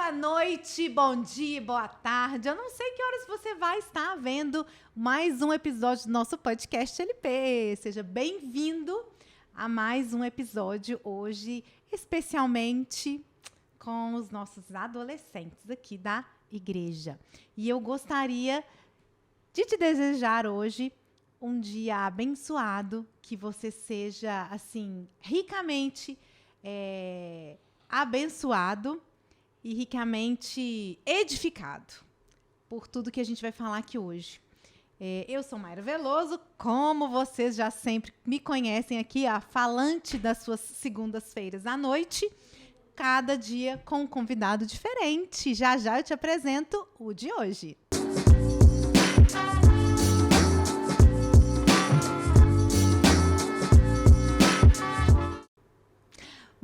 Boa noite, bom dia, boa tarde. Eu não sei que horas você vai estar vendo mais um episódio do nosso podcast LP. Seja bem-vindo a mais um episódio hoje, especialmente com os nossos adolescentes aqui da igreja. E eu gostaria de te desejar hoje um dia abençoado, que você seja, assim, ricamente abençoado e ricamente edificado por tudo que a gente vai falar aqui hoje. Eu sou Mayra Veloso, como vocês já sempre me conhecem aqui, a falante das suas segundas-feiras à noite, cada dia com um convidado diferente. Já já eu te apresento o de hoje.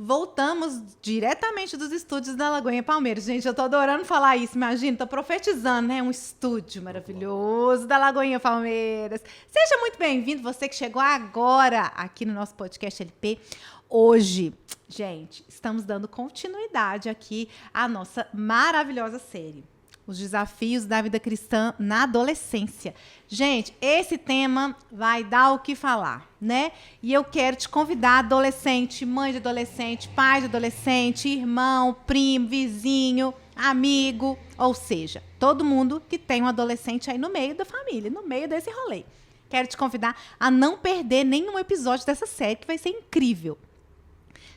Voltamos diretamente dos estúdios da Lagoinha Palmeiras. Gente, eu tô adorando falar isso, imagina, tô profetizando, né? Um estúdio maravilhoso da Lagoinha Palmeiras. Seja muito bem-vindo, você que chegou agora aqui no nosso podcast LP. Hoje, gente, estamos dando continuidade aqui à nossa maravilhosa série, os desafios da vida cristã na adolescência. Gente, esse tema vai dar o que falar, né? E eu quero te convidar, adolescente, mãe de adolescente, pai de adolescente, irmão, primo, vizinho, amigo, ou seja, todo mundo que tem um adolescente aí no meio da família, no meio desse rolê. Quero te convidar a não perder nenhum episódio dessa série, que vai ser incrível.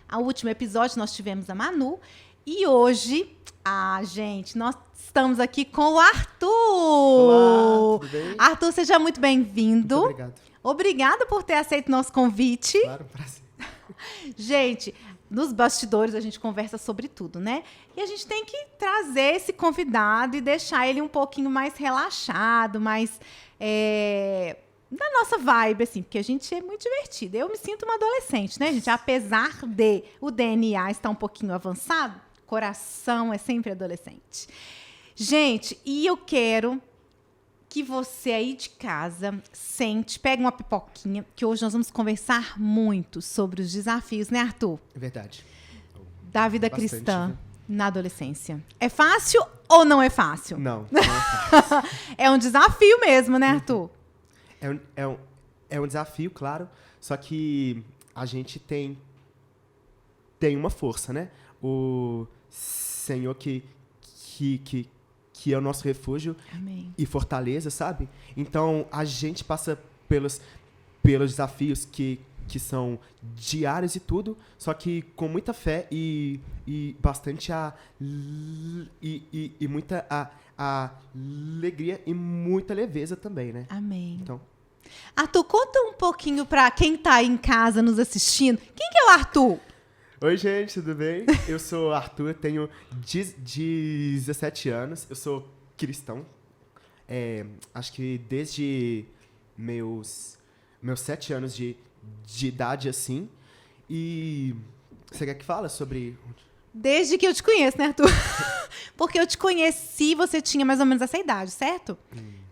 No último episódio nós tivemos a Manu e hoje, gente, nós estamos aqui com o Arthur. Olá, tudo bem? Arthur, seja muito bem-vindo. Muito obrigado. Obrigada por ter aceito o nosso convite. Claro, prazer. Gente, nos bastidores a gente conversa sobre tudo, né? E a gente tem que trazer esse convidado e deixar ele um pouquinho mais relaxado, mais da nossa vibe, assim, porque a gente é muito divertido. Eu me sinto uma adolescente, né, gente? Apesar de o DNA estar um pouquinho avançado, coração é sempre adolescente. Gente, e eu quero que você aí de casa sente, pegue uma pipoquinha, que hoje nós vamos conversar muito sobre os desafios, né, Arthur? É verdade. Da vida Bastante, cristã viu? na adolescência. É fácil ou não é fácil? Não é fácil. É um desafio mesmo, né, Arthur? É um desafio, claro, só que a gente tem uma força, né? O Senhor que é o nosso refúgio. Amém. E fortaleza, sabe? Então, a gente passa pelos desafios que são diários e tudo, só que com muita fé e bastante muita alegria e muita leveza também, né? Amém. Então, Arthur, conta um pouquinho pra quem tá aí em casa nos assistindo. Quem que é o Arthur? oi, gente, tudo bem? Eu sou o Arthur, tenho 17 anos, eu sou cristão. Acho que desde meus 7 anos de idade, assim. E você quer que fale sobre... Desde que eu te conheço, né, Arthur? Porque eu te conheci, você tinha mais ou menos essa idade, certo?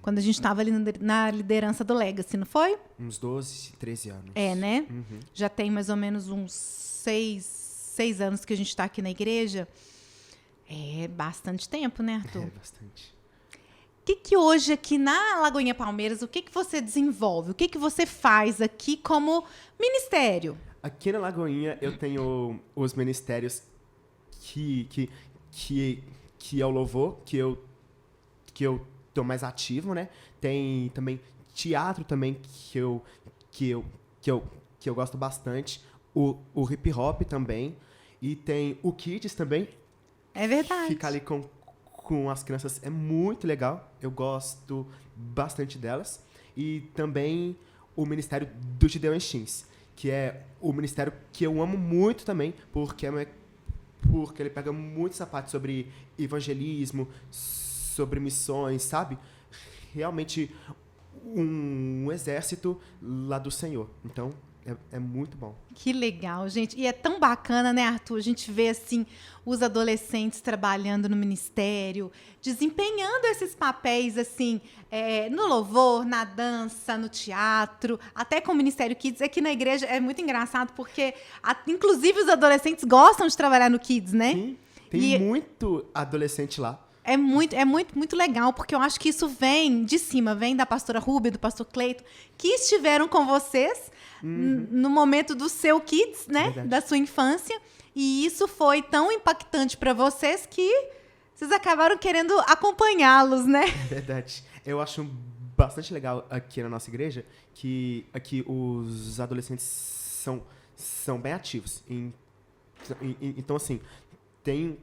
Quando a gente estava ali na liderança do Legacy, não foi? Uns 12, 13 anos. É, né? Uhum. Já tem mais ou menos uns 6 anos que a gente está aqui na igreja. É bastante tempo, né, Arthur? Bastante. O que hoje aqui na Lagoinha Palmeiras, o que você desenvolve? O que você faz aqui como ministério? Aqui na Lagoinha eu tenho os ministérios que é o louvor, que eu tô mais ativo, né? Tem também teatro também que eu gosto bastante, o hip hop também, e tem o Kids também. É verdade. Ficar ali com as crianças é muito legal, eu gosto bastante delas. E também o Ministério do Gideon Teens, que é o ministério que eu amo muito também, porque ele pega muito essa parte sobre evangelismo, sobre missões, sabe? Realmente um exército lá do Senhor. Então, é muito bom. Que legal, gente. E é tão bacana, né, Arthur? A gente vê, assim, os adolescentes trabalhando no ministério, desempenhando esses papéis, assim, no louvor, na dança, no teatro, até com o Ministério Kids. Aqui na igreja é muito engraçado, porque, inclusive, os adolescentes gostam de trabalhar no Kids, né? Sim. Tem muito adolescente lá. É muito legal, porque eu acho que isso vem de cima, vem da pastora Rúbia, do pastor Cleito, que estiveram com vocês no momento do seu kids, né? Verdade. Da sua infância. E isso foi tão impactante para vocês que vocês acabaram querendo acompanhá-los, né? Verdade. Eu acho bastante legal aqui na nossa igreja que aqui os adolescentes são bem ativos. Então, assim, tem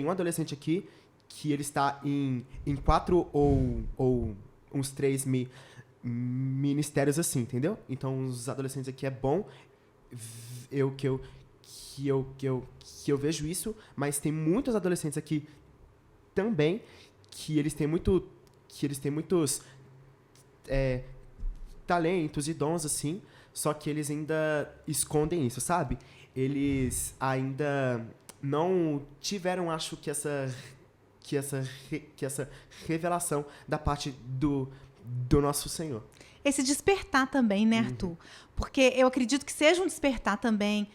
um adolescente aqui que ele está em 4 ou uns 3 ministérios assim, entendeu? Então, os adolescentes aqui é bom que eu vejo isso, mas tem muitos adolescentes aqui também que eles têm muitos talentos e dons assim, só que eles ainda escondem isso, sabe? Eles ainda não tiveram, acho que essa revelação da parte do nosso Senhor. Esse despertar também, né, Arthur? Porque eu acredito que seja um despertar também,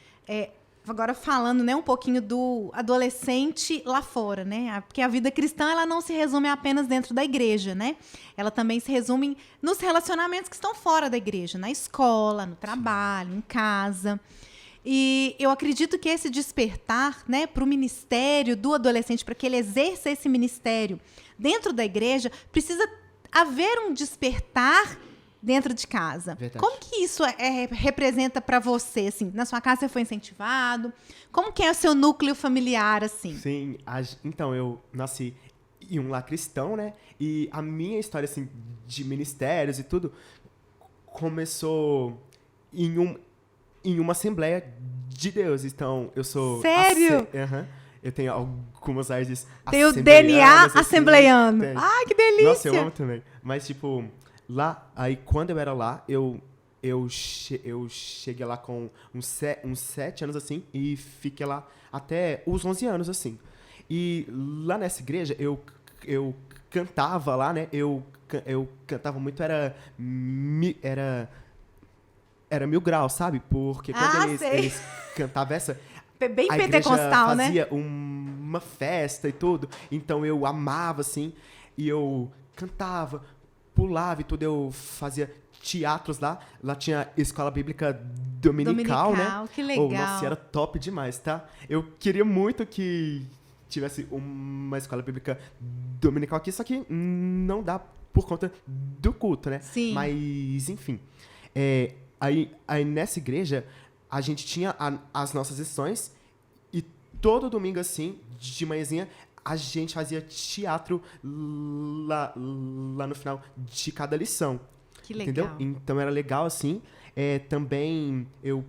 agora falando, né, um pouquinho do adolescente lá fora, né? Porque a vida cristã, ela não se resume apenas dentro da igreja, né? Ela também se resume nos relacionamentos que estão fora da igreja, na escola, no trabalho, em casa. E eu acredito que esse despertar, né, para o ministério do adolescente, para que ele exerça esse ministério dentro da igreja, precisa haver um despertar dentro de casa. Verdade. Como que isso representa para você, assim? Na sua casa você foi incentivado? Como que é o seu núcleo familiar, assim? Sim, então eu nasci em um lar cristão, né? E a minha história, assim, de ministérios e tudo começou em uma Assembleia de Deus. Então, eu sou... Sério? Eu tenho algumas raízes tem o DNA assim, assembleiano. Ai, que delícia! Nossa, eu amo também. Mas, tipo, lá, aí quando eu era lá, eu cheguei lá com uns 7 anos, assim, e fiquei lá até os 11 anos, assim. E lá nessa igreja, eu cantava lá, né? Eu cantava muito, era 1000 graus, sabe? Porque quando eles cantavam essa... Bem a pentecostal, igreja né? fazia uma festa e tudo. Então eu amava, assim, e eu cantava, pulava e tudo. Eu fazia teatros lá. Lá tinha escola bíblica dominical, né? Que legal. Nossa, era top demais, tá? Eu queria muito que tivesse uma escola bíblica dominical aqui, só que não dá por conta do culto, né? Sim. Mas, enfim. Aí nessa igreja, a gente tinha as nossas lições e todo domingo, assim, de manhãzinha, a gente fazia teatro lá no final de cada lição. Que legal. Entendeu? Então era legal, assim. Também eu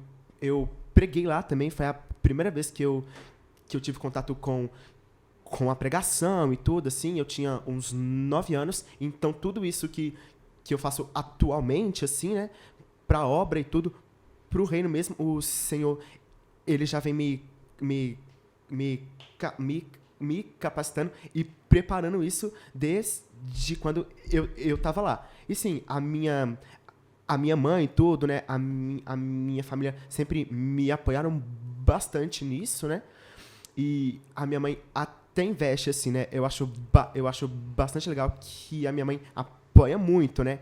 preguei lá também, foi a primeira vez que eu tive contato com a pregação e tudo, assim. Eu tinha uns 9 anos, então tudo isso que eu faço atualmente, assim, né, pra obra e tudo, pro reino mesmo, o Senhor, ele já vem me capacitando e preparando isso desde quando eu tava lá. E sim, a minha mãe e tudo, né, a minha família sempre me apoiaram bastante nisso, né, e a minha mãe até investe, assim, né, eu acho bastante legal que a minha mãe apoia muito, né,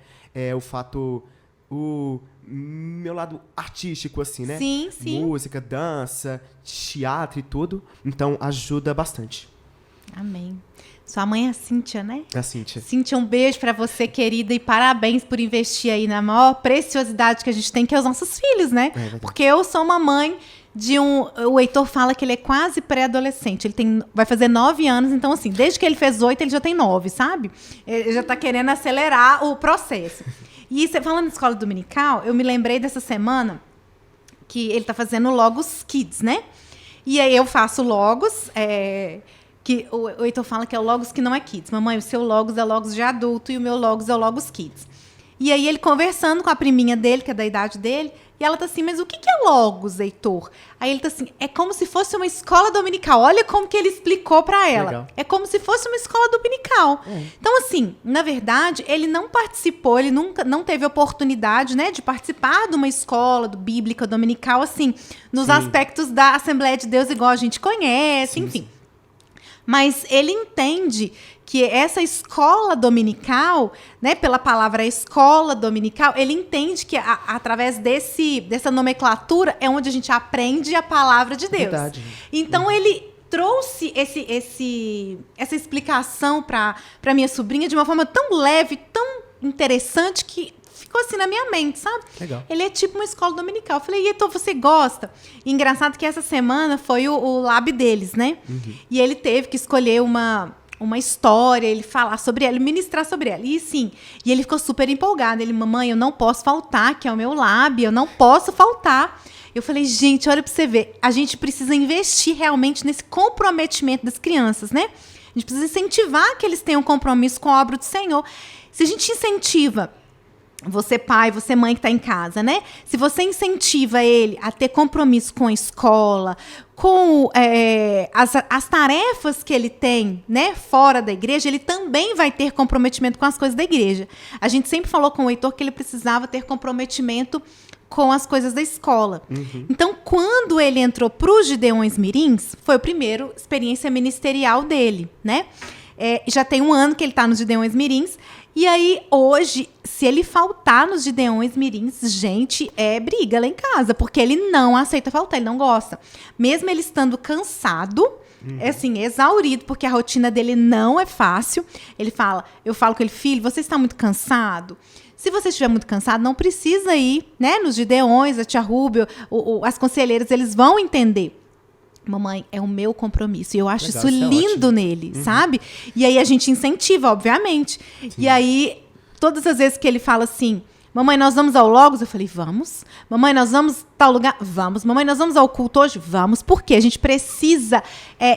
o meu lado artístico, assim, né? Sim, sim. Música, dança, teatro e tudo. Então, ajuda bastante. Amém. Sua mãe é a Cíntia, né? A Cíntia. Cíntia, um beijo pra você, querida, e parabéns por investir aí na maior preciosidade que a gente tem, que é os nossos filhos, né? Porque eu sou uma mãe de o Heitor fala que ele é quase pré-adolescente. Ele vai fazer 9 anos, então, assim, desde que ele fez 8, ele já tem 9, sabe? Ele já tá querendo acelerar o processo. E você falando de escola dominical, eu me lembrei dessa semana que ele tá fazendo Logos Kids, né? E aí eu faço Logos, que o Heitor fala que é o Logos que não é Kids. Mamãe, o seu Logos é Logos de adulto e o meu Logos é o Logos Kids. E aí ele conversando com a priminha dele, que é da idade dele, e ela tá assim, mas o que é Logos, Heitor? Aí ele tá assim, é como se fosse uma escola dominical. Olha como que ele explicou pra ela. Legal. É como se fosse uma escola dominical. Então, assim, na verdade, ele não participou, ele não teve oportunidade, né, de participar de uma escola bíblica dominical, assim, nos Sim. aspectos da Assembleia de Deus, igual a gente conhece, Sim, enfim. sim. Mas ele entende que essa escola dominical, né, pela palavra escola dominical, ele entende que através dessa nomenclatura é onde a gente aprende a palavra de Deus. Verdade. Então ele trouxe essa explicação para minha sobrinha de uma forma tão leve, tão interessante, que ficou assim na minha mente, sabe? Legal. Ele é tipo uma escola dominical. Eu falei, então você gosta? E engraçado que essa semana foi o lab deles, né? E ele teve que escolher uma história, ele falar sobre ela, ministrar sobre ela. E sim, e ele ficou super empolgado. Ele, mamãe, eu não posso faltar, que é o meu lab, eu não posso faltar. Eu falei, gente, olha pra você ver, a gente precisa investir realmente nesse comprometimento das crianças, né? A gente precisa incentivar que eles tenham compromisso com a obra do Senhor. Se a gente incentiva, você pai, você mãe que está em casa, né? Se você incentiva ele a ter compromisso com a escola, com as tarefas que ele tem, né, fora da igreja, ele também vai ter comprometimento com as coisas da igreja. A gente sempre falou com o Heitor que ele precisava ter comprometimento com as coisas da escola. Então, quando ele entrou para os Gideões Mirins, foi a primeira experiência ministerial dele, né? Já tem 1 ano que ele está nos Gideões Mirins. E aí, hoje, se ele faltar nos Gideões Mirins, gente, é briga lá em casa, porque ele não aceita faltar, ele não gosta. Mesmo ele estando cansado, assim, exaurido, porque a rotina dele não é fácil. Eu falo com ele, filho, você está muito cansado? Se você estiver muito cansado, não precisa ir, né, nos Gideões, a tia Rúbia, as conselheiras, eles vão entender. Mamãe, é o meu compromisso. E eu acho Legal, isso lindo nele, sabe? E aí a gente incentiva, obviamente. Sim. E aí, todas as vezes que ele fala assim, mamãe, nós vamos ao Logos? Eu falei, vamos. Mamãe, nós vamos a tal lugar? Vamos. Mamãe, nós vamos ao culto hoje? Vamos. Por quê? A gente precisa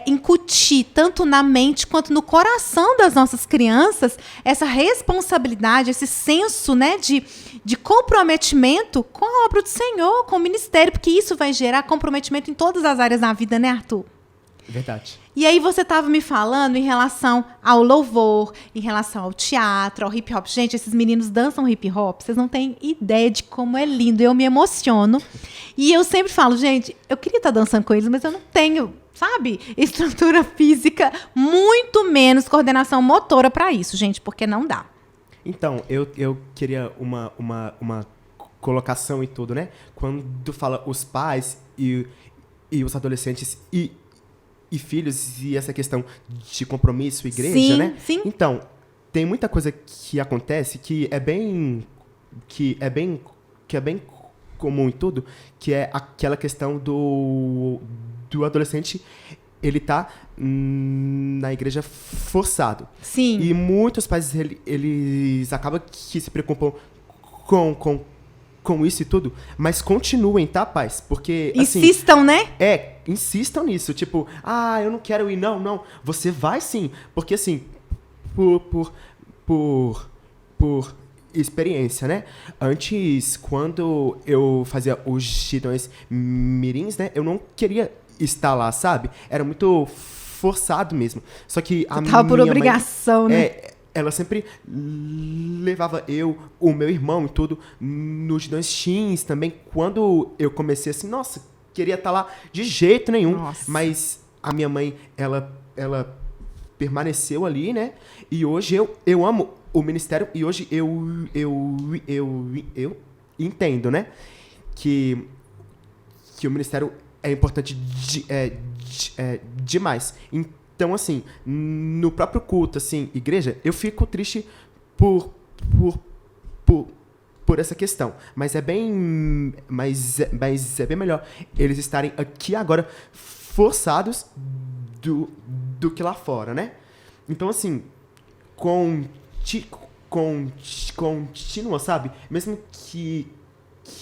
incutir, tanto na mente quanto no coração das nossas crianças, essa responsabilidade, esse senso, né, de comprometimento com a obra do Senhor, com o ministério, porque isso vai gerar comprometimento em todas as áreas da vida, né, Arthur? Verdade. E aí você estava me falando em relação ao louvor, em relação ao teatro, ao hip hop. Gente, esses meninos dançam hip hop, vocês não têm ideia de como é lindo. Eu me emociono. E eu sempre falo, gente, eu queria estar dançando com eles, mas eu não tenho, sabe, estrutura física, muito menos coordenação motora para isso, gente, porque não dá. Então, eu queria uma colocação e tudo, né? Quando fala os pais e os adolescentes e filhos, e essa questão de compromisso, igreja, sim, né? Sim. Então, tem muita coisa que acontece que é bem comum e tudo, que é aquela questão do adolescente, ele tá na igreja forçado. Sim. E muitos pais, eles acabam que se preocupam com isso e tudo, mas continuem, tá, pais? Porque, assim... Insistam, né? Insistam nisso. Tipo, eu não quero ir, não. Você vai sim. Porque, assim, por experiência, né? Antes, quando eu fazia os Gideões Mirins, né? Eu não queria estar lá, sabe? Era muito forçado mesmo. Só que a minha tava por obrigação, mãe, né? ela sempre levava o meu irmão e tudo, nos Gideões Teens também. Quando eu comecei assim, nossa, queria estar lá de jeito nenhum. Nossa. Mas a minha mãe, ela permaneceu ali, né? E hoje eu amo o ministério e hoje eu entendo, né? Que o ministério é importante demais. Então, assim, no próprio culto, assim, igreja, eu fico triste por essa questão. Mas é bem melhor eles estarem aqui agora forçados do que lá fora, né? Então, assim, continua, sabe? Mesmo que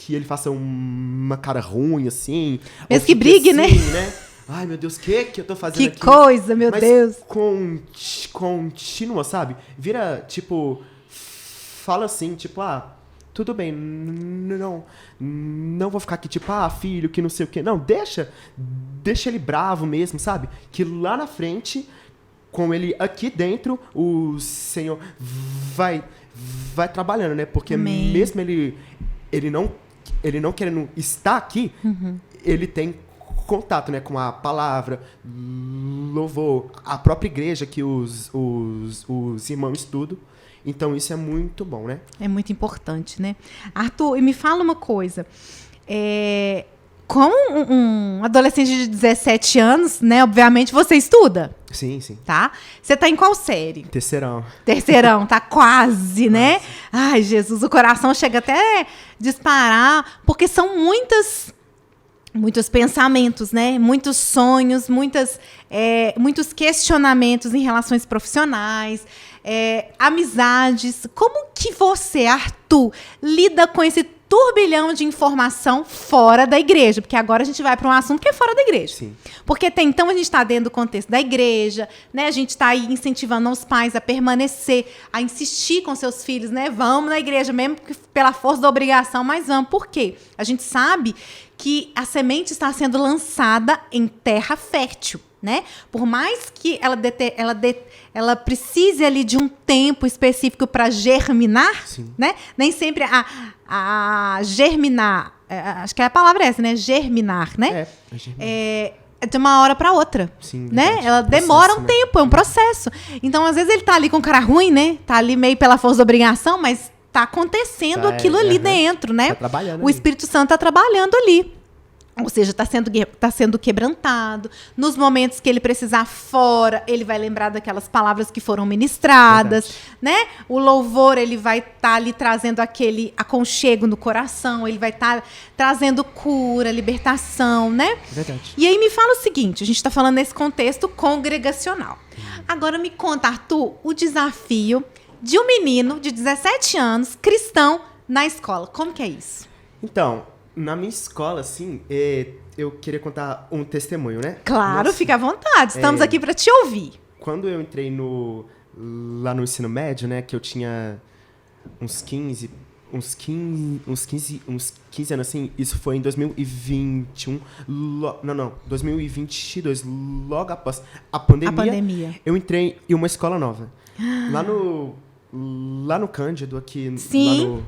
ele faça uma cara ruim, assim... Mesmo que brigue, assim, né? Ai, meu Deus, o que eu tô fazendo aqui? Que coisa, meu Deus! Continua, sabe? Vira, tipo... Fala assim, tipo, tudo bem, não vou ficar aqui, tipo, filho, que não sei o quê. Não, deixa ele bravo mesmo, sabe? Que lá na frente, com ele aqui dentro, o Senhor vai trabalhando, né? Porque Amém. Mesmo ele não querendo estar aqui, ele tem contato, né, com a palavra, louvor, a própria igreja que os irmãos estudam. Então, isso é muito bom, né? É muito importante, né? Arthur, e me fala uma coisa. Como um adolescente de 17 anos, né? Obviamente, você estuda, Sim, sim. tá? Você tá em qual série? Terceirão. Terceirão, tá quase, né? Ai, Jesus, o coração chega até a disparar, porque são muitos pensamentos, né? Muitos sonhos, muitos questionamentos em relações profissionais, amizades. Como que você, Arthur, lida com esse turbilhão de informação fora da igreja? Porque agora a gente vai para um assunto que é fora da igreja. Sim. Porque até então a gente está dentro do contexto da igreja, né? A gente está aí incentivando os pais a permanecer, a insistir com seus filhos, né? Vamos na igreja, mesmo que pela força da obrigação, mas vamos. Por quê? A gente sabe que a semente está sendo lançada em terra fértil, né? Por mais que ela precise ali de um tempo específico para germinar, Sim. né? Nem sempre a germinar, acho que a palavra é essa, né? Germinar, né? É de uma hora para outra, Sim, né? verdade. Ela Processo, demora um né? tempo, é um processo. Então, às vezes ele tá ali com cara ruim, né? Tá ali meio pela força da obrigação, mas tá acontecendo aquilo ali dentro, né? Tá trabalhando O ali. Espírito Santo tá trabalhando ali. Ou seja, está sendo quebrantado. Nos momentos que ele precisar fora, ele vai lembrar daquelas palavras que foram ministradas, né? O louvor, ele vai estar ali trazendo aquele aconchego no coração, ele vai estar trazendo cura, libertação, né? Verdade. E aí me fala o seguinte, a gente está falando nesse contexto congregacional. Agora me conta, Arthur, o desafio de um menino de 17 anos, cristão, na escola. Como que é isso? Então, na minha escola, assim, eu queria contar um testemunho, né? Claro, Nossa, fica à vontade. Estamos aqui para te ouvir. Quando eu entrei lá no ensino médio, né, que eu tinha uns 15 anos, assim, isso foi em 2021, 2022, logo após a pandemia. Eu entrei em uma escola nova. Lá no Cândido, aqui, Sim.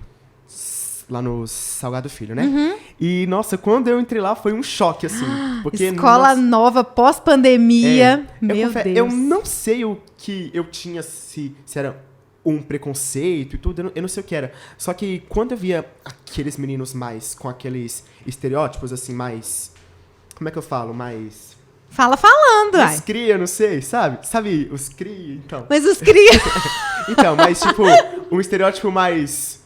lá no Salgado Filho, né? E, nossa, quando eu entrei lá foi um choque, assim. Porque, escola nova, pós-pandemia. Meu Deus. Eu não sei o que eu tinha, se era um preconceito e tudo, eu não sei o que era. Só que quando eu via aqueles meninos com aqueles estereótipos, assim, mais... Como é que eu falo? Mais... Fala falando, Os cria, não sei, sabe? Sabe, os cria, então. Mas os cria... Então, mas tipo, um estereótipo mais...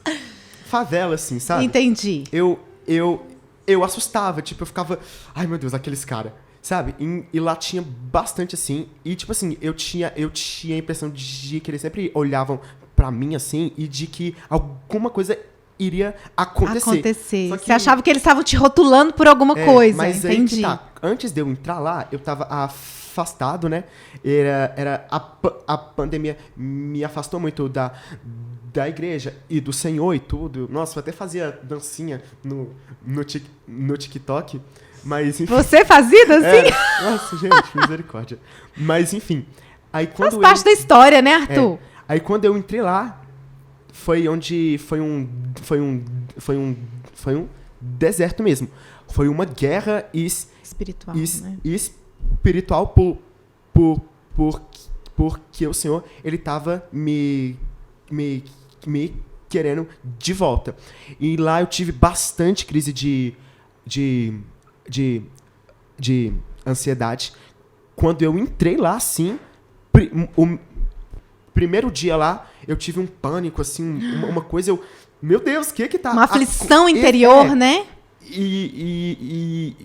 favela, assim, sabe? Entendi. Eu assustava, tipo, eu ficava... Ai, meu Deus, aqueles caras, sabe? E lá tinha bastante, assim... E, tipo assim, eu tinha a impressão de que eles sempre olhavam pra mim, assim, e de que alguma coisa iria acontecer. Só que, você achava que eles estavam te rotulando por alguma coisa, mas entendi. Aí que tá. Antes de eu entrar lá, eu tava afastado, né? A pandemia me afastou muito da igreja e do Senhor e tudo. Nossa, eu até fazia dancinha no TikTok, mas enfim. Você fazia dancinha? Nossa, gente, misericórdia. Mas enfim, aí quando Faz parte da história, né, Arthur? Aí quando eu entrei lá, foi um deserto mesmo. Foi uma guerra espiritual, né? Espiritual porque o Senhor, ele tava me querendo de volta. E lá eu tive bastante crise de ansiedade. Quando eu entrei lá, assim, o primeiro dia lá, eu tive um pânico, assim, uma coisa, meu Deus, o que tá... Uma aflição interior, né? E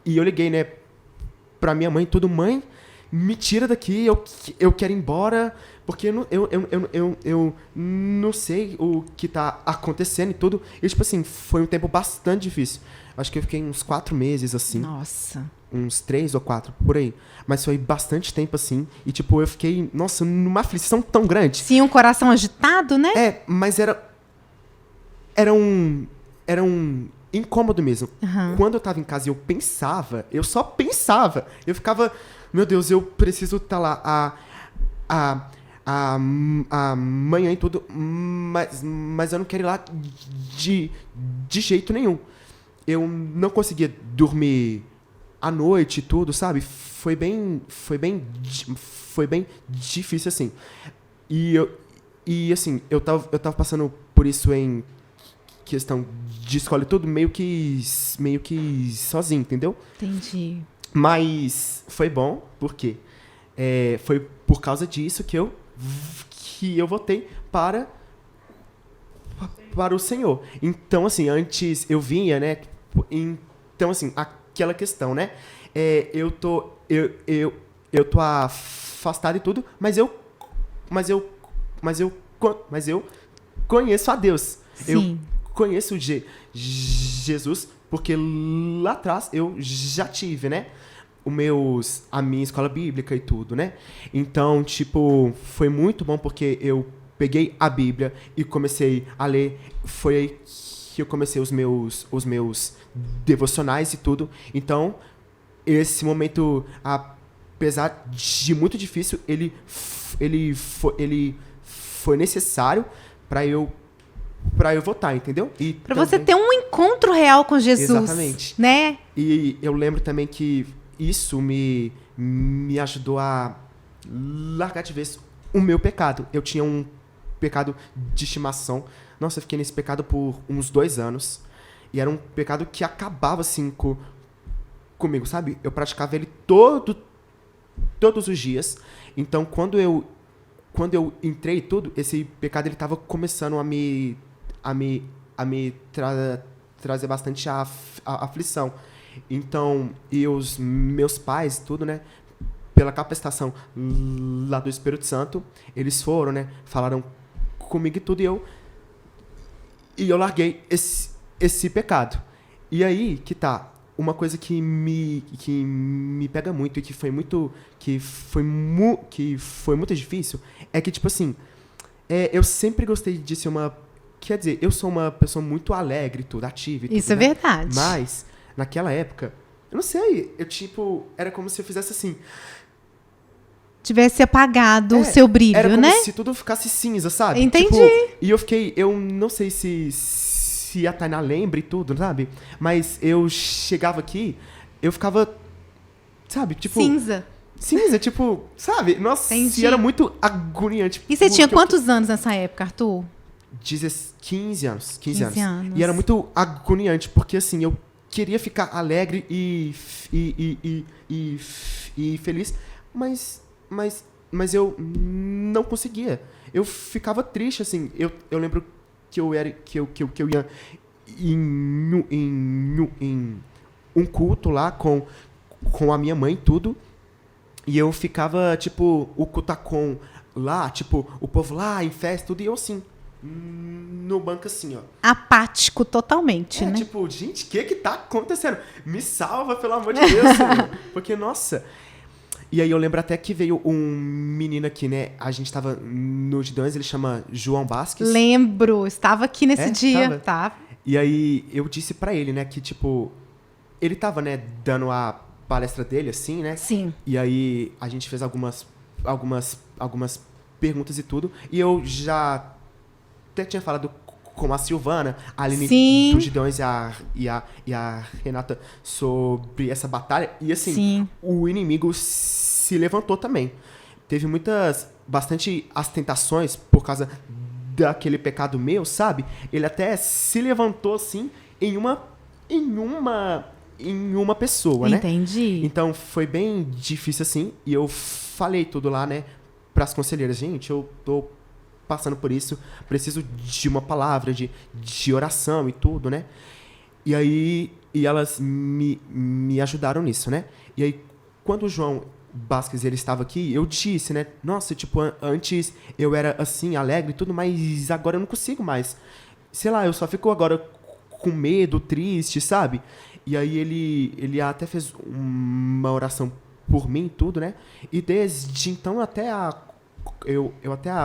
eu liguei, né, pra minha mãe, mãe, me tira daqui, eu quero ir embora, porque eu não sei o que tá acontecendo e tudo. E, tipo assim, foi um tempo bastante difícil. Acho que eu fiquei uns 4 meses, assim. Nossa. Uns 3 ou 4, por aí. Mas foi bastante tempo, assim. E, tipo, eu fiquei, nossa, numa aflição tão grande. Sim, um coração agitado, né? Mas era um incômodo mesmo. Uhum. Quando eu tava em casa e eu só pensava. Eu ficava, meu Deus, eu preciso estar lá amanhã e tudo, mas eu não quero ir lá de jeito nenhum. Eu não conseguia dormir à noite e tudo, sabe? Foi bem difícil, assim. Assim, eu tava passando por isso em questão de escola e tudo, meio que sozinho, entendeu? Entendi. Mas foi bom, porque foi por causa disso que eu votei para o Senhor. Então, assim, antes eu vinha, né? Então, assim, aquela questão, né? Eu tô afastado e tudo, mas eu conheço a Deus. Sim. Eu conheço Jesus, porque lá atrás eu já tive, né? A minha escola bíblica e tudo, né? Então, tipo, foi muito bom porque eu peguei a Bíblia e comecei a ler. Foi aí que eu comecei os meus devocionais e tudo. Então, esse momento, apesar de muito difícil, ele foi necessário para eu votar, entendeu? E Pra você ter um encontro real com Jesus. Exatamente. Né? E eu lembro também que isso me ajudou a largar de vez o meu pecado. Eu tinha um pecado de estimação. Nossa, eu fiquei nesse pecado por uns 2 anos. E era um pecado que acabava, assim, comigo, sabe? Eu praticava ele todos os dias. Então, quando eu entrei e tudo, esse pecado ele estava começando a me trazer bastante aflição. Então, e os meus pais, tudo, né? Pela capacitação lá do Espírito Santo, eles foram, né? Falaram comigo e tudo, e eu larguei esse pecado. E aí, que tá, uma coisa que me pega muito e que foi muito difícil, é que, tipo assim, eu sempre gostei de ser quer dizer, eu sou uma pessoa muito alegre, tudo, ativa e tudo, Isso é né? verdade. Mas, naquela época, eu não sei, era como se eu fizesse assim. Tivesse apagado o seu brilho, Era como né? se tudo ficasse cinza, sabe? Entendi. Tipo, e eu não sei se a Tainá lembra e tudo, sabe? Mas eu chegava aqui, eu ficava, sabe? Tipo, cinza, tipo, sabe? Nossa, Entendi. era muito agoniante. E você tinha quantos anos nessa época, Arthur? 15 anos. 15 anos. E era muito agoniante, porque assim, eu queria ficar alegre e feliz, mas eu não conseguia. Eu ficava triste, assim. Eu lembro que eu ia em um culto lá com a minha mãe e tudo, e eu ficava, tipo, o cutacom lá, tipo, o povo lá em festa, tudo, e eu assim, no banco assim, ó. Apático totalmente, né? Tipo, gente, o que tá acontecendo? Me salva, pelo amor de Deus, Senhor. Porque, nossa... E aí eu lembro até que veio um menino aqui, né? A gente tava no Gideões, ele chama João Basques. Lembro, estava aqui nesse dia. Tava. E aí eu disse pra ele, né, que tipo... Ele tava, né, dando a palestra dele, assim, né? Sim. E aí a gente fez algumas perguntas e tudo. E eu já até tinha falado com a Silvana, a Aline do Gideões e a Renata sobre essa batalha. E assim, o inimigo se levantou também. Teve bastante as tentações por causa daquele pecado meu, sabe? Ele até se levantou assim em uma pessoa, né? Entendi. Então foi bem difícil assim, e eu falei tudo lá, né, pras conselheiras, gente, eu tô passando por isso, preciso de uma palavra de oração e tudo, né? E aí elas me ajudaram nisso, né? E aí quando o João Basques ele estava aqui, eu disse, né? Nossa, tipo, antes eu era assim, alegre e tudo, mas agora eu não consigo mais. Sei lá, eu só fico agora com medo, triste, sabe? E aí ele até fez uma oração por mim e tudo, né? E desde então eu até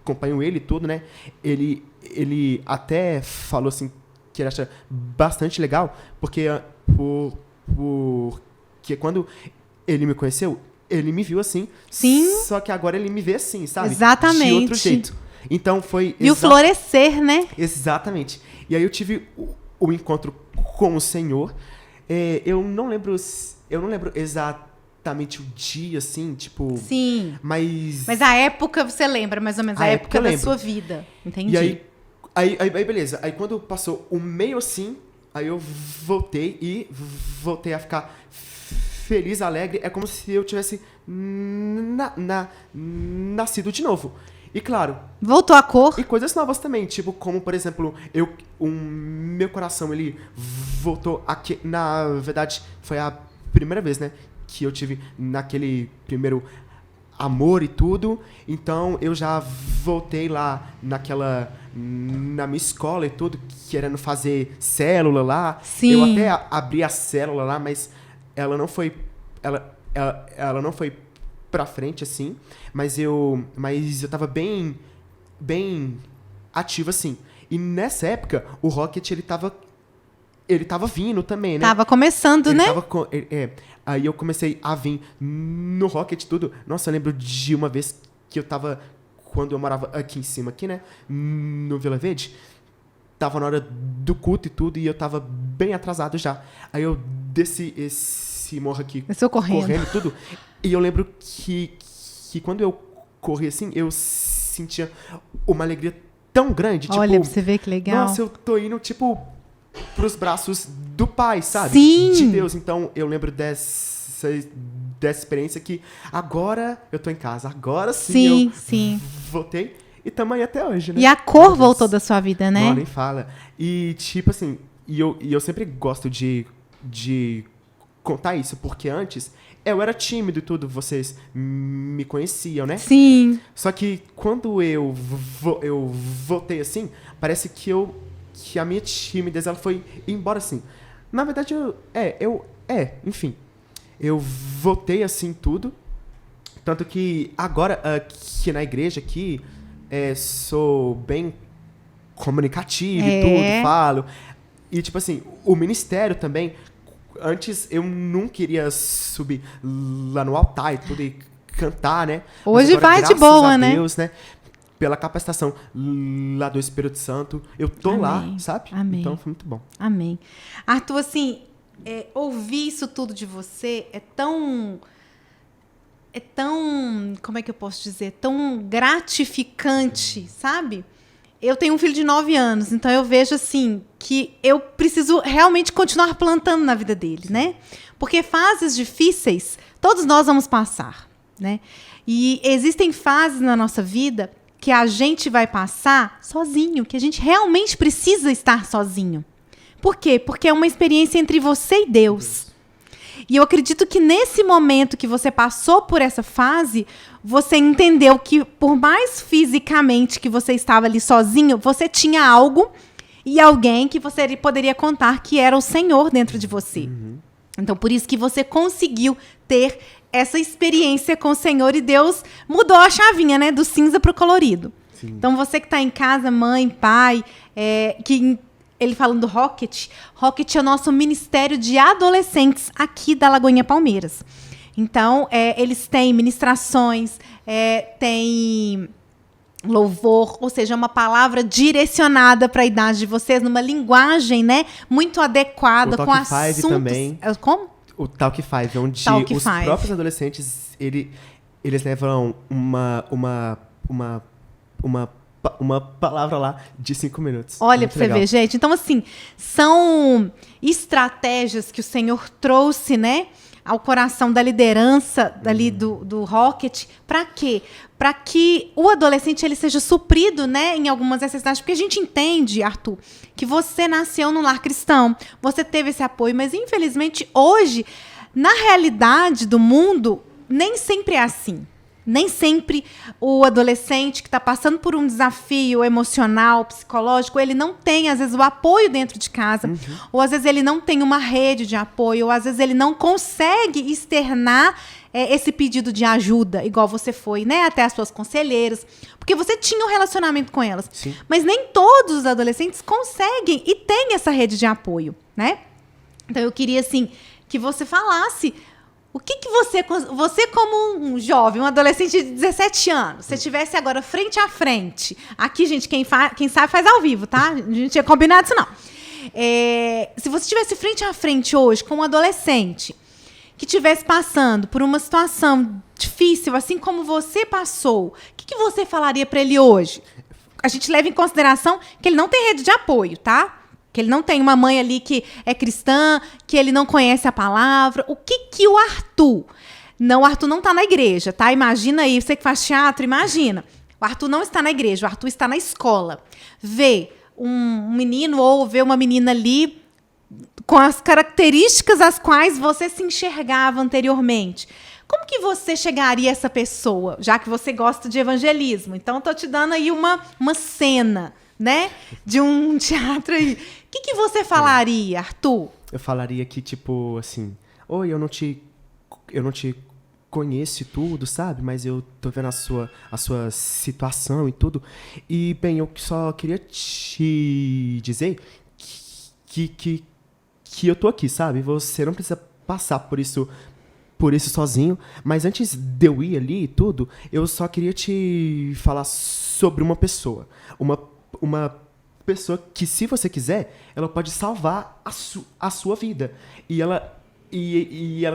acompanho ele e tudo, né? Ele até falou assim que ele acha bastante legal, porque quando ele me conheceu, ele me viu assim. Sim. Só que agora ele me vê assim, sabe? Exatamente. De outro jeito. Então foi... E o florescer, né? Exatamente. E aí eu tive o encontro com o Senhor. Eu não lembro exatamente o dia, assim, tipo... Sim. Mas a época você lembra, mais ou menos, a época eu da lembro. sua vida. Entendi. E aí, beleza. Aí quando passou o meio assim, aí eu voltei a ficar feliz, alegre. É como se eu tivesse nascido de novo. E claro... Voltou a cor? E coisas novas também, tipo, como, por exemplo, meu coração, ele voltou aqui, na verdade, foi a primeira vez, né, que eu tive naquele primeiro amor e tudo, então eu já voltei lá na minha escola e tudo, querendo fazer célula lá. Sim. Eu até abri a célula lá, mas ela não foi pra frente, assim, mas eu tava bem ativo, assim. E nessa época, o Rocket, ele tava vindo também, né? Tava começando, né? Aí eu comecei a vir no Rocket tudo. Nossa, eu lembro de uma vez que eu tava, quando eu morava aqui em cima, aqui, né? No Vila Verde, tava na hora do culto e tudo, e eu tava bem atrasado já. Aí eu desci esse morro aqui, Desceu correndo e tudo. E eu lembro que quando eu corri assim, eu sentia uma alegria tão grande. Olha, tipo, pra você ver que legal. Nossa, eu tô indo, tipo, pros braços do Pai, sabe? Sim. De Deus. Então, eu lembro dessa experiência que agora eu tô em casa. Agora sim, sim. Voltei e tamo aí até hoje, né? E a cor voltou da sua vida, né? Não, nem fala. E, tipo assim, eu sempre gosto de contar isso, porque antes eu era tímido e tudo, vocês me conheciam, né? Sim. Só que quando eu voltei assim, parece que a minha timidez ela foi embora assim. Na verdade, enfim. Eu voltei assim tudo. Tanto que agora, aqui na igreja, aqui, sou bem comunicativo e tudo, falo. E tipo assim, o ministério também. Antes eu não queria subir lá no altar e tudo e cantar, né? Hoje agora, vai de boa, né? Deus, né? Pela capacitação lá do Espírito Santo, eu tô lá, sabe? Amém. Então foi muito bom. Amém. Arthur, assim, ouvir isso tudo de você é tão, como é que eu posso dizer? Tão gratificante, sabe? Eu tenho um filho de 9 anos, então eu vejo assim que eu preciso realmente continuar plantando na vida dele, né? Porque fases difíceis todos nós vamos passar, né? E existem fases na nossa vida que a gente vai passar sozinho, que a gente realmente precisa estar sozinho. Por quê? Porque é uma experiência entre você e Deus. E eu acredito que nesse momento que você passou por essa fase, você entendeu que por mais fisicamente que você estava ali sozinho, você tinha algo e alguém que você poderia contar que era o Senhor dentro de você. Uhum. Então, por isso que você conseguiu ter essa experiência com o Senhor e Deus mudou a chavinha, né? Do cinza para o colorido. Sim. Então, você que está em casa, mãe, pai, ele falando do Rocket é o nosso ministério de adolescentes aqui da Lagoinha Palmeiras. Então, eles têm ministrações, tem louvor, ou seja, uma palavra direcionada para a idade de vocês, numa linguagem, né, muito adequada, com assuntos... Também. Como? O Talk 5, onde os próprios adolescentes, eles levam uma palavra lá de 5 minutos. Olha pra você ver, gente. Então, assim, são estratégias que o Senhor trouxe, né, ao coração da liderança dali do Rocket. Para quê? Para que o adolescente ele seja suprido, né, em algumas necessidades. Porque a gente entende, Arthur, que você nasceu num lar cristão, você teve esse apoio, mas infelizmente hoje, na realidade do mundo, nem sempre é assim. Nem sempre o adolescente que está passando por um desafio emocional, psicológico, ele não tem, às vezes, o apoio dentro de casa, ou às vezes ele não tem uma rede de apoio, ou às vezes ele não consegue externar esse pedido de ajuda, igual você foi, né, até as suas conselheiras, porque você tinha um relacionamento com elas. Sim. Mas nem todos os adolescentes conseguem e têm essa rede de apoio, né? Então eu queria, assim, que você falasse... O que você como um jovem, um adolescente de 17 anos, se estivesse agora frente a frente, aqui, gente, quem sabe faz ao vivo, tá? A gente tinha combinado isso, não. Se você estivesse frente a frente hoje com um adolescente que estivesse passando por uma situação difícil, assim como você passou, o que você falaria para ele hoje? A gente leva em consideração que ele não tem rede de apoio, tá? Que ele não tem uma mãe ali que é cristã, que ele não conhece a palavra. O que o Arthur... Não, o Arthur não está na igreja, tá? Imagina aí, você que faz teatro, imagina. O Arthur não está na igreja, o Arthur está na escola. Vê um menino ou vê uma menina ali com as características às quais você se enxergava anteriormente. Como que você chegaria a essa pessoa, já que você gosta de evangelismo? Então, estou te dando aí uma cena, né, de um teatro aí. O que você falaria, Arthur? Eu falaria que, tipo, assim... Oi, eu não te conheço e tudo, sabe? Mas eu tô vendo a sua situação e tudo. E, bem, eu só queria te dizer que eu tô aqui, sabe? Você não precisa passar por isso sozinho. Mas antes de eu ir ali e tudo, eu só queria te falar sobre uma pessoa. Uma pessoa que, se você quiser, ela pode salvar a sua vida. E ela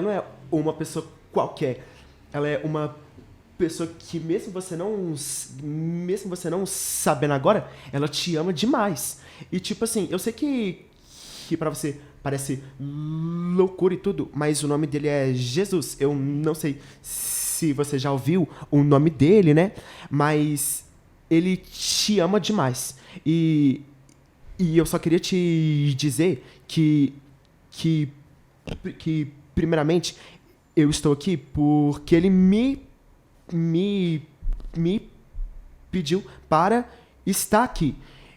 não é uma pessoa qualquer. Ela é uma pessoa que, mesmo você não sabendo agora, ela te ama demais. E, tipo assim, eu sei que pra você parece loucura e tudo, mas o nome dele é Jesus. Eu não sei se você já ouviu o nome dele, né? Mas ele te ama demais. E eu só queria te dizer que primeiramente, eu estou aqui porque ele me pediu para estar aqui.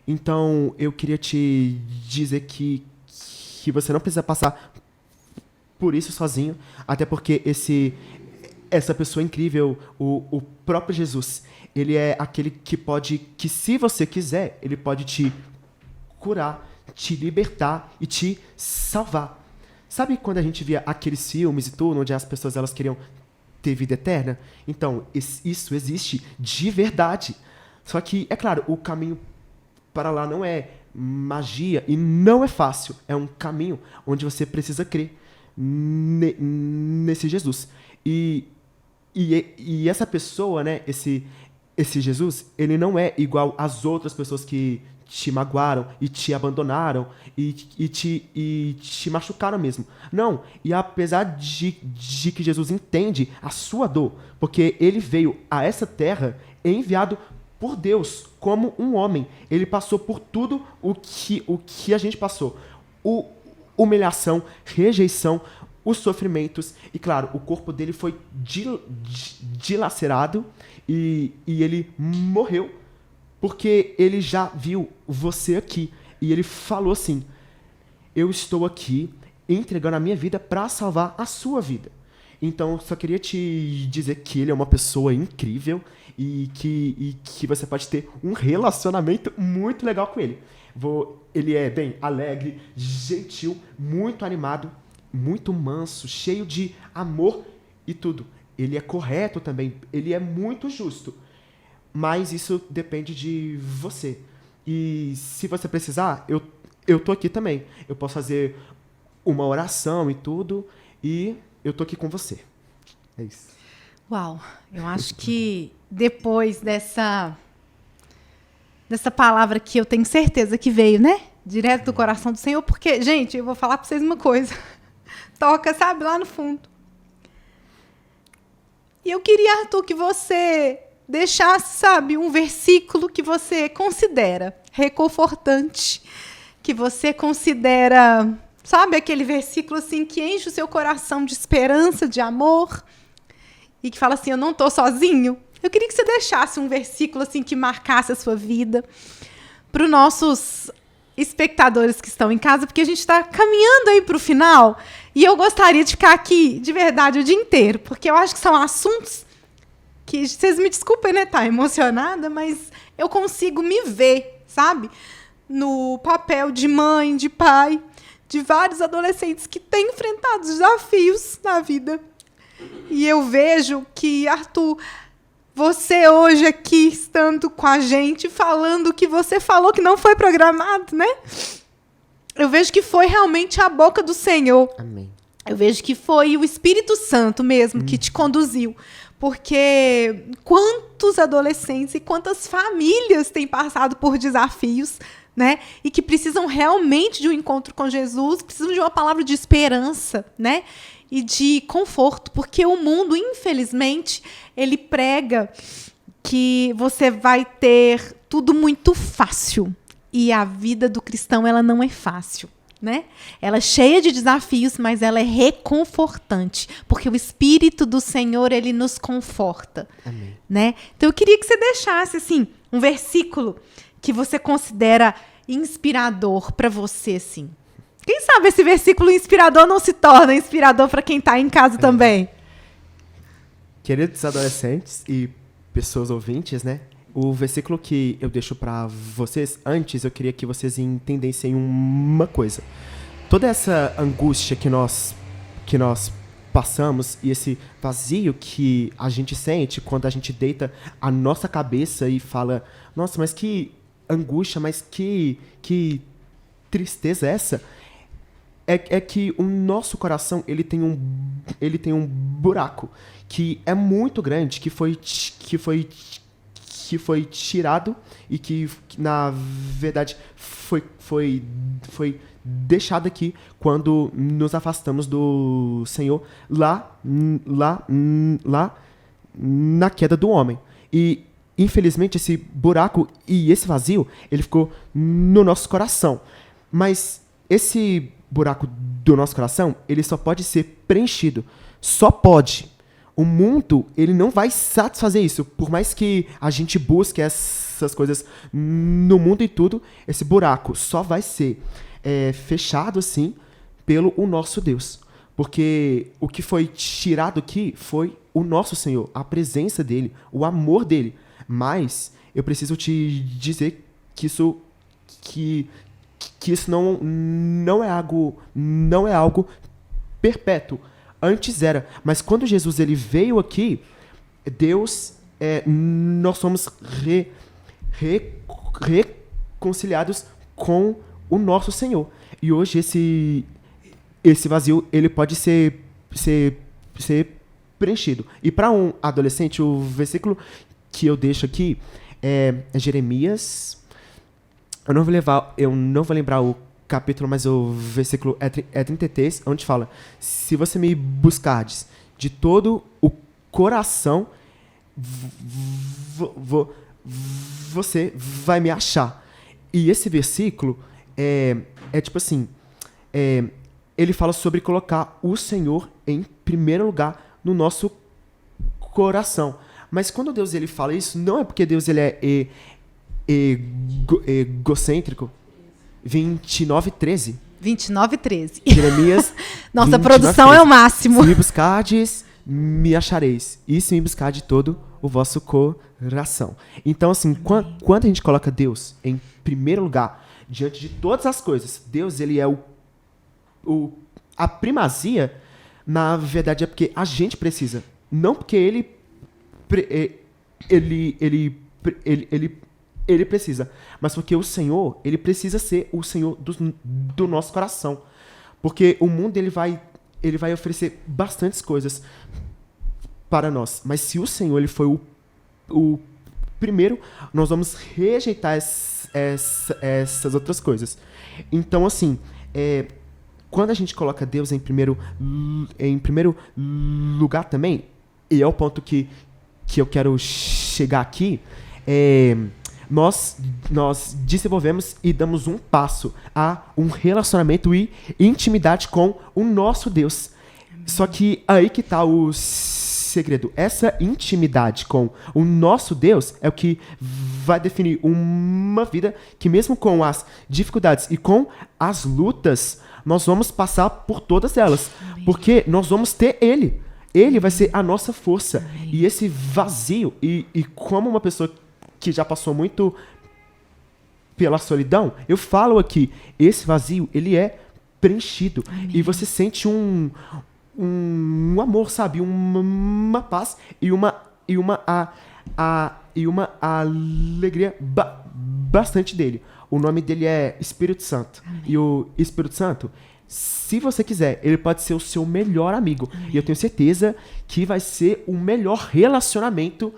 Então, eu queria te dizer que você não precisa passar por isso sozinho, até porque essa pessoa incrível, o próprio Jesus, ele é aquele que se você quiser, ele pode te curar, te libertar e te salvar. Sabe quando a gente via aqueles filmes e tudo, onde as pessoas elas queriam ter vida eterna? Então, isso existe de verdade. Só que, é claro, o caminho para lá não é magia e não é fácil. É um caminho onde você precisa crer nesse Jesus. E essa pessoa, né, esse Jesus, ele não é igual às outras pessoas que te magoaram e te abandonaram e te machucaram mesmo. Não, e apesar de que Jesus entende a sua dor, porque ele veio a essa terra enviado por Deus como um homem. Ele passou por tudo o que a gente passou. Humilhação, rejeição, os sofrimentos. E claro, o corpo dele foi dilacerado e ele morreu porque ele já viu você aqui. E ele falou assim: eu estou aqui entregando a minha vida para salvar a sua vida. Então, eu só queria te dizer que ele é uma pessoa incrível e que você pode ter um relacionamento muito legal com ele. Ele é bem alegre, gentil, muito animado, muito manso, cheio de amor e tudo. Ele é correto também, ele é muito justo. Mas isso depende de você. E se você precisar, eu tô aqui também. Eu posso fazer uma oração e tudo, e eu tô aqui com você. É isso. Uau, eu acho que depois dessa palavra que eu tenho certeza que veio, né? Direto do coração do Senhor, porque, gente, eu vou falar para vocês uma coisa. Toca, sabe, lá no fundo. E eu queria, Arthur, que você deixasse, sabe, um versículo que você considera reconfortante, que você considera, sabe, aquele versículo assim que enche o seu coração de esperança, de amor, e que fala assim: eu não estou sozinho. Eu queria que você deixasse um versículo assim que marcasse a sua vida para os nossos espectadores que estão em casa, porque a gente está caminhando aí para o final, e eu gostaria de ficar aqui, de verdade, o dia inteiro, porque eu acho que são assuntos que, vocês me desculpem, né, tá emocionada, mas eu consigo me ver, sabe, no papel de mãe, de pai, de vários adolescentes que têm enfrentado desafios na vida. E eu vejo que, Arthur, você hoje aqui, estando com a gente, falando o que você falou, que não foi programado, né? eu vejo que foi realmente a boca do Senhor. Amém. Eu vejo que foi o Espírito Santo mesmo que te conduziu. Porque quantos adolescentes e quantas famílias têm passado por desafios, né? E que precisam realmente de um encontro com Jesus, precisam de uma palavra de esperança, né? E de conforto. Porque o mundo, infelizmente, ele prega que você vai ter tudo muito fácil. E a vida do cristão, ela não é fácil. Né? Ela é cheia de desafios, mas ela é reconfortante, porque o Espírito do Senhor, ele nos conforta. Amém. Né? Então eu queria que você deixasse assim um versículo que você considera inspirador para você, assim. Quem sabe esse versículo inspirador não se torna inspirador para quem está em casa também? Queridos adolescentes e pessoas ouvintes, né? O versículo que eu deixo para vocês, antes eu queria que vocês entendessem uma coisa. Toda essa angústia que nós passamos e esse vazio que a gente sente quando a gente deita a nossa cabeça e fala, nossa, mas que angústia, mas que tristeza é essa? É que o nosso coração, ele tem um buraco que é muito grande, que foi tirado e que na verdade foi deixado aqui quando nos afastamos do Senhor lá na queda do homem. E infelizmente esse buraco e esse vazio, ele ficou no nosso coração. Mas esse buraco do nosso coração, ele só pode ser preenchido. Só pode. O mundo, ele não vai satisfazer isso. Por mais que a gente busque essas coisas no mundo e tudo, esse buraco só vai ser fechado, assim, pelo o nosso Deus. Porque o que foi tirado aqui foi o nosso Senhor, a presença dele, o amor dele. Mas eu preciso te dizer que isso não é algo perpétuo. Antes era, mas quando Jesus ele veio aqui, nós somos reconciliados com o nosso Senhor. E hoje esse vazio ele pode ser preenchido. E para um adolescente, o versículo que eu deixo aqui é Jeremias. Eu não vou lembrar o capítulo, mas o versículo é 33, onde fala: se você me buscardes de todo o coração, você vai me achar. E esse versículo é tipo assim, ele fala sobre colocar o Senhor em primeiro lugar no nosso coração. Mas quando Deus ele fala isso, não é porque Deus ele é egocêntrico. 29:13. 29:13. Jeremias. Nossa, produção é o máximo. Se me buscardes, me achareis. E se me buscar de todo o vosso coração. Então, assim, quando a gente coloca Deus em primeiro lugar, diante de todas as coisas, Deus, ele é a primazia, na verdade, é porque a gente precisa. Não porque ele precisa, mas porque o Senhor, ele precisa ser o Senhor do nosso coração. Porque o mundo, ele vai oferecer bastantes coisas para nós. Mas se o Senhor, ele foi o primeiro, nós vamos rejeitar essas outras coisas. Então, assim, quando a gente coloca Deus em primeiro lugar também, e é o ponto que eu quero chegar aqui, nós desenvolvemos e damos um passo a um relacionamento e intimidade com o nosso Deus. Só que aí que está o segredo. Essa intimidade com o nosso Deus é o que vai definir uma vida que, mesmo com as dificuldades e com as lutas, nós vamos passar por todas elas. Amém. Porque nós vamos ter Ele. Ele vai ser a nossa força. Amém. E esse vazio, e como uma pessoa que já passou muito pela solidão, eu falo aqui, esse vazio, ele é preenchido. Amém. E você sente um amor, sabe? Uma paz e uma alegria bastante dele. O nome dele é Espírito Santo. Amém. E o Espírito Santo, se você quiser, ele pode ser o seu melhor amigo. Amém. E eu tenho certeza que vai ser o melhor relacionamento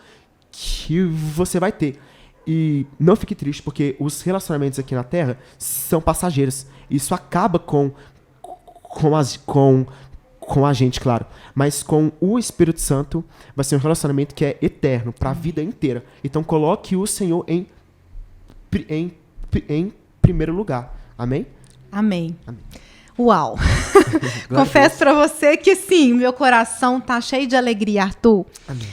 que você vai ter. E não fique triste, porque os relacionamentos aqui na Terra são passageiros. Isso acaba com a gente, claro. Mas com o Espírito Santo vai ser um relacionamento que é eterno, para a vida inteira. Então coloque o Senhor em primeiro lugar. Amém? Amém. Amém. Uau! Confesso para você que sim, meu coração tá cheio de alegria, Arthur. Amém.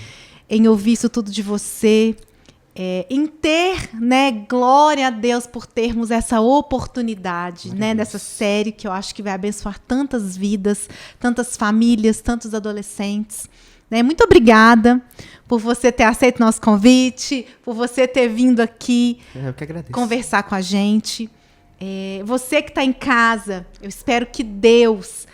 Em ouvir isso tudo de você. Em ter, né, glória a Deus por termos essa oportunidade, né, dessa série que eu acho que vai abençoar tantas vidas, tantas famílias, tantos adolescentes. Né? Muito obrigada por você ter aceito nosso convite, por você ter vindo aqui conversar com a gente. Você que está em casa, eu espero que Deus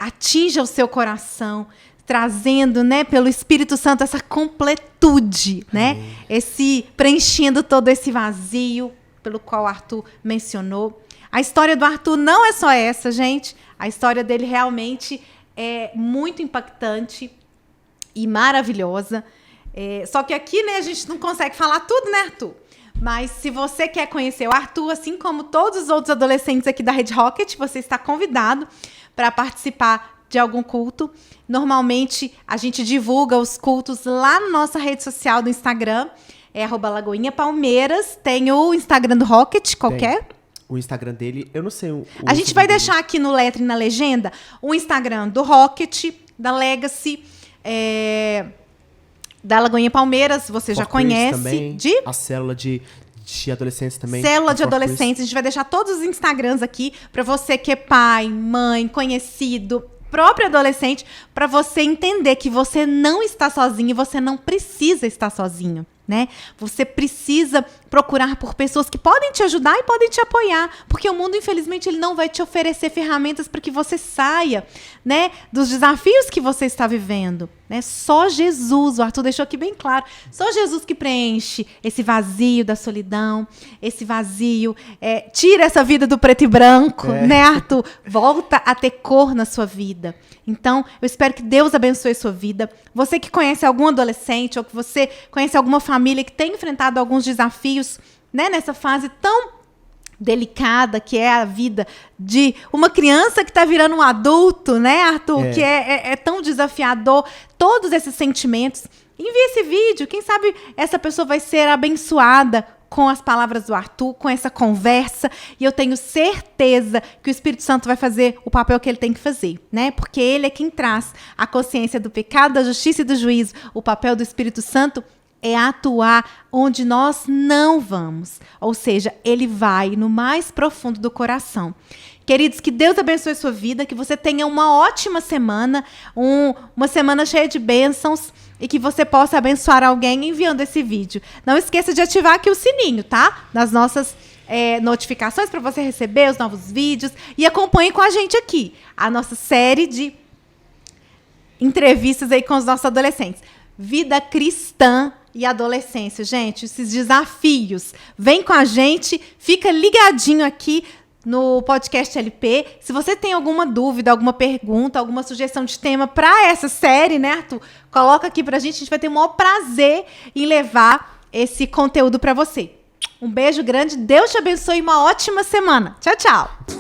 atinja o seu coração, trazendo, né, pelo Espírito Santo essa completude, né? Preenchendo todo esse vazio pelo qual o Arthur mencionou. A história do Arthur não é só essa, gente. A história dele realmente é muito impactante e maravilhosa. Só que aqui, né, a gente não consegue falar tudo, né, Arthur? Mas se você quer conhecer o Arthur, assim como todos os outros adolescentes aqui da Red Rocket, você está convidado para participar de algum culto. Normalmente, a gente divulga os cultos lá na nossa rede social do Instagram. É @LagoinhaPalmeiras. Tem o Instagram do Rocket, qualquer? O Instagram dele, eu não sei. A gente vai deixar aqui no letra e na legenda o Instagram do Rocket, da Legacy, da Lagoinha Palmeiras, você já conhece. Também, a célula de adolescentes também. Célula de adolescentes. A gente vai deixar todos os Instagrams aqui para você que é pai, mãe, conhecido, próprio adolescente, para você entender que você não está sozinho e você não precisa estar sozinho, né? Você precisa procurar por pessoas que podem te ajudar e podem te apoiar, porque o mundo, infelizmente, ele não vai te oferecer ferramentas para que você saia, né, dos desafios que você está vivendo, né? Só Jesus, o Arthur deixou aqui bem claro, só Jesus que preenche esse vazio da solidão, esse vazio, tira essa vida do preto e branco, né, Arthur? Volta a ter cor na sua vida. Então, eu espero que Deus abençoe a sua vida. Você que conhece algum adolescente ou que você conhece alguma família que tem enfrentado alguns desafios, né, nessa fase tão delicada que é a vida de uma criança que está virando um adulto, né, Arthur? Que é tão desafiador, todos esses sentimentos. Envie esse vídeo, quem sabe essa pessoa vai ser abençoada com as palavras do Arthur, com essa conversa, e eu tenho certeza que o Espírito Santo vai fazer o papel que ele tem que fazer, né? Porque ele é quem traz a consciência do pecado, da justiça e do juízo. O papel do Espírito Santo é atuar onde nós não vamos. Ou seja, ele vai no mais profundo do coração. Queridos, que Deus abençoe a sua vida, que você tenha uma ótima semana, uma semana cheia de bênçãos, e que você possa abençoar alguém enviando esse vídeo. Não esqueça de ativar aqui o sininho, tá? Das nossas notificações para você receber os novos vídeos. E acompanhe com a gente aqui a nossa série de entrevistas aí com os nossos adolescentes. Vida cristã e adolescência, gente, esses desafios. Vem com a gente, fica ligadinho aqui no podcast LP. Se você tem alguma dúvida, alguma pergunta, alguma sugestão de tema para essa série, né, Arthur? Coloca aqui pra gente, a gente vai ter o maior prazer em levar esse conteúdo para você. Um beijo grande, Deus te abençoe e uma ótima semana. Tchau, tchau!